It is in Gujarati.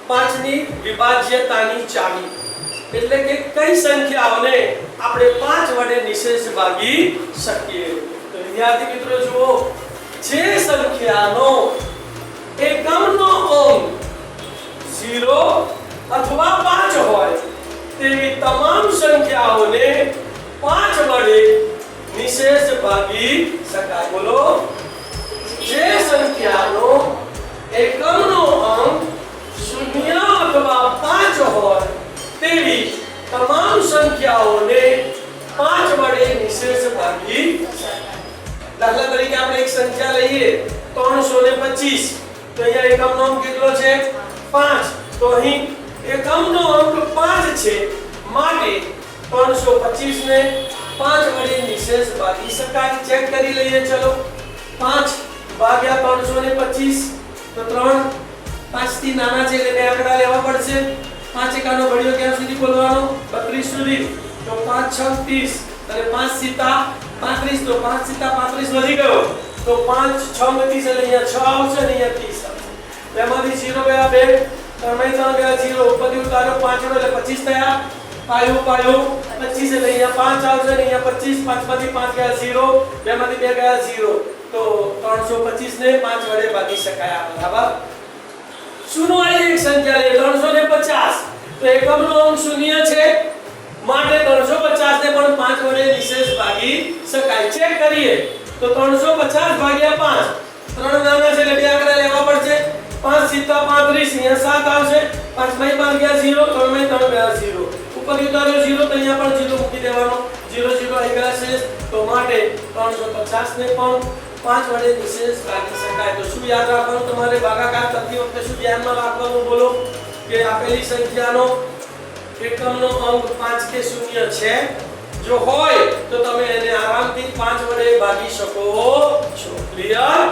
5 ની વિભાજ્યતાની ચાવી એટલે કે કઈ સંખ્યાઓને આપણે 5 વડે નિશેષ ભાગી શકીએ તો વિદ્યાર્થી મિત્રો જુઓ જે સંખ્યાનો એકમનો અંક 0 અથવા 5 હોય તેવી તમામ સંખ્યાઓને 5 વડે નિશેષ ભાગી શકાય બોલો જે સંખ્યાનો એકમનો અંક 0 અથવા 5 હોય તેવી તમામ સંખ્યાઓને 5 વડે નિશેષ ભાગી શકાય દાખલા તરીકે આપણે એક સંખ્યા લઈએ 325 તો અહીંયા એકમનો અંક કેટલો છે 5 તો અહીં એકમનો અંક 5 છે માટે 325 ને 5 વડે નિશેષ ભાગી શકાય ચેક કરી લઈએ ચલો 5 ભાગ્યા 325 તો 3 5 થી નાના છે એટલે બે આંકડા લેવા પડશે 5 એકાનો ઘડિયો ક્યાં સુધી બોલવાનો 32 સુધી તો 5 6 30 અને 5 સીતા 35 તો 5 સીતા 35 વધી ગયો તો 5 6 30 એટલે અહીંયા 6 આવશે ને અહીંયા 30 આવશે તેમાંથી 0 ગયા 2 ત્રણમાંથી 3 ગયા 0 ઉપરથી ઉતાર્યો 5 એટલે 25 થયા પાયો 25 એટલે અહીંયા 5 આવશે ને અહીંયા 25 5 માંથી 5 ગયા 0 બેમાંથી 2 ગયા 0 તો 325 ને 5 વડે ભાગી શકાય બરાબર શૂન્યવાળી એક સંખ્યા લે 350 તો એકમનો અંક શૂન્ય છે માટે 350 ને પણ 5 વડે નિશેષ ભાગી શકાય ચેક કરીએ તો 350 ભાગ્યા 5 ત્રણ નાના છે એટલે બે આંકડા લેવા પડશે 5 સીતા 35 અહીંયા 7 આવશે 5 માંથી 5 ગયા 0 3 માંથી 3 ગયા 0 ઉપર ઉતાર્યો 0 તો અહીંયા પણ 0 મૂકી દેવાનો 0 0 આવી ગયા છે તો માટે 350 ને પણ 5 વડે નિશેષ ભાગી શકાય તો શું યાદ રાખવાનું તમારે ભાગાકાર કરતી વખતે શું ધ્યાનમાં રાખવાનું બોલો કે આપેલી સંખ્યાનો એકમનો અંક 5 કે 0 છે જો હોય તો તમે એને આરામથી 5 વડે ભાગી શકો છો ક્લિયર